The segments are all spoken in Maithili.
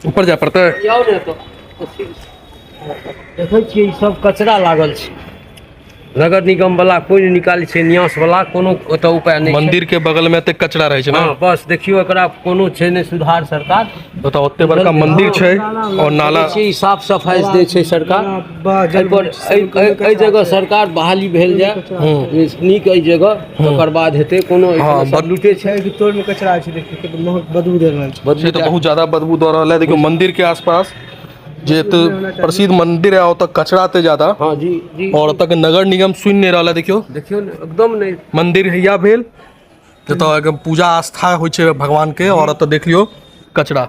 ऊपर जाय पड़तै। देखै छियै ई सब कचरा लागल छै, नगर निगम वाला कोई नहीं निकालै छै, न्यास वाला कोनो ओतऽ उपाय नहीं। मंदिर के बगल में एते कचरा रहै छै ना। हाँ बस देखियो एकरा कोनो छै ने सुधार सरकार। ओतऽ ओते बड़का मंदिर छै और नाला ई साफ सफाई दै छै सरकार। एहि जगह सरकार बहाली भेल जाय नीक, एहि जगह तकर बाद हेतै कोनो। हाँ लूटे छै कि तोड़ में कचरा छै, देखिए बहुत बदबू दे रहल छै। बदबू तो बहुत ज्यादा बदबू दे रहल है। देखियो मंदिर के आसपास जे प्रसिद्ध मंदिर है ओतऽ कचरा ते ज्यादा। हाँ जी जी। और ओतऽ के नगर निगम सुन नहीं रहल है। देखियो एकदम नहीं। मंदिर हैया भेल जतऽ एकदम पूजा आस्था होइ छै भगवान के, और ओतऽ देख लियो कचरा।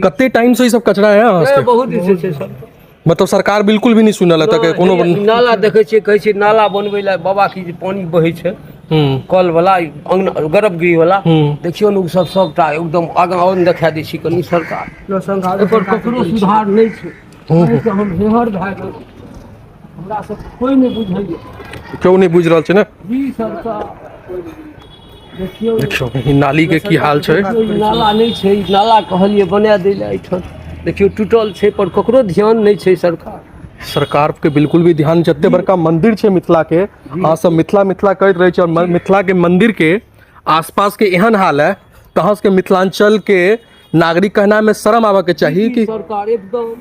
कते टाइम से ई सब कचरा है यहाँ से? बहुत दिन से सब। मतलब सरकार बिल्कुल भी नहीं सुनल है तक कोनो। नाला देखे छियै, कहै छै नाला बनबै ला बाबा की पानी बहै छै कल वाला गर्भगृह वाला, देखियो ने सब सबटा एकदम आगाँ और देखा दै छी कनी सरकार। एकर ककरो सुधार नहीं छै। हम हेहर भए गेल, हमरा सब कोई नहीं बुझैया। क्यों नहीं बुझ रहल छै ना जी सरकार। देखियो ई नाली के की हाल छै। नाला नहीं छै, नाला कहलिए बना दै ला एठन, देखियो टूटल छै पर ककरो ध्यान नहीं छै सरकार। सरकार के बिल्कुल भी ध्यान। जते बड़का मंदिर छै मिथिला के, अहाँ सब मिथिला कहैत रहे छै, और मिथिला के मंदिर के आसपास के एहन हाल है तहाँ के मिथिलांचल के नागरिक कहना में शर्म आवे के चाहिए कि सरकार एकदम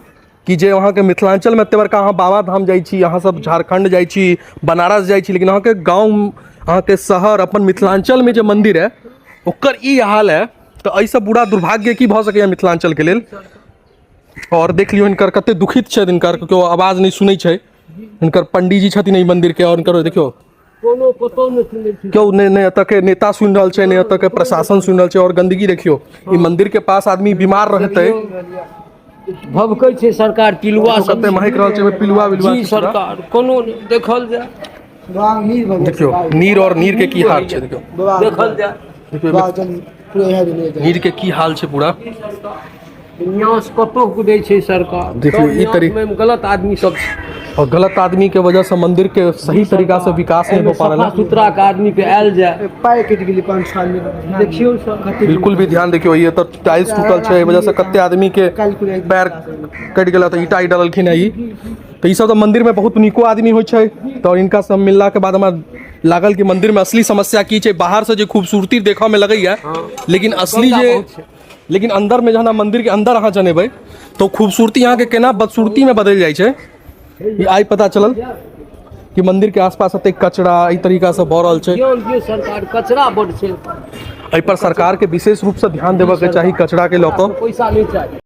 कि जे वहाँ के मिथिलांचल में एते बड़का अहाँ बाबा धाम जाइ छी, अहाँ सब झारखंड जाइ छी, बनारस जाइ छी, लेकिन अहाँ के गाँव, अहाँ के शहर, अपन मिथिलांचल में जो मंदिर है ओकर ई हाल है, तो ऐसा बुरा दुर्भाग्य की भ सकैया मिथिलांचल के लेल। और देख लियो इनकर कते दुखित छै, इनकर केओ आवाज नहीं सुनै छै। इनकर पंडित जी छथिन ई मंदिर के, और इनकर देखियो कोनो पतो नहीं सुनै छै, क्यों नहीं एतऽ के नेता सुन रहल छै, नहीं एतऽ के प्रशासन सुन रहल छै। और गंदगी देखियो, ई मंदिर के पास आदमी बीमार रहते भभकै छै सरकार। पिलुआ सब कते महक रहल छै, पिलुआ बिलुआ जी सरकार कोनो देखल जाय। देखियो नीर, और नीर के की हाल छै देखियो, देखल जाय नीर के की हाल छै पूरा। न्यास कतो दै छै सरकार। देखियो ई तरीके गलत आदमी सब छै, और गलत आदमी के वजह से मंदिर के सही तरीका से विकास नहीं हो पा रहा है। सुथरा के आदमी पे आयल जाए, पाई कट गेली 5 साल में, देखियो बिल्कुल भी ध्यान देखियो। ये तो टाइल्स टूटल छै, एहि वजह से कते आदमी के पैर कट गेला, तो ईटा डलखिन है। तो ई सब तो मंदिर में बहुत निको आदमी होइ छै, तो इनका सब मिलला के बाद हमरा लागल कि मंदिर में असली समस्या की छै। बाहर से जो खूबसूरती देखा में लगैया, लेकिन असली जे, लेकिन अंदर में जहाँ मंदिर के अंदर अहाँ जनेबै तो खूबसूरती यहाँ के केना बदसूरती में बदल जाइ छै, ये आई पता चलल कि मंदिर के आसपास एते कचरा ई तरीका से भऽ रहल छै। सरकार कचरा बड़ छै, एहि पर सरकार के विशेष रूप से ध्यान देबऽ के चाही कचरा के लऽ कऽ। पैसा नहीं चाहिए।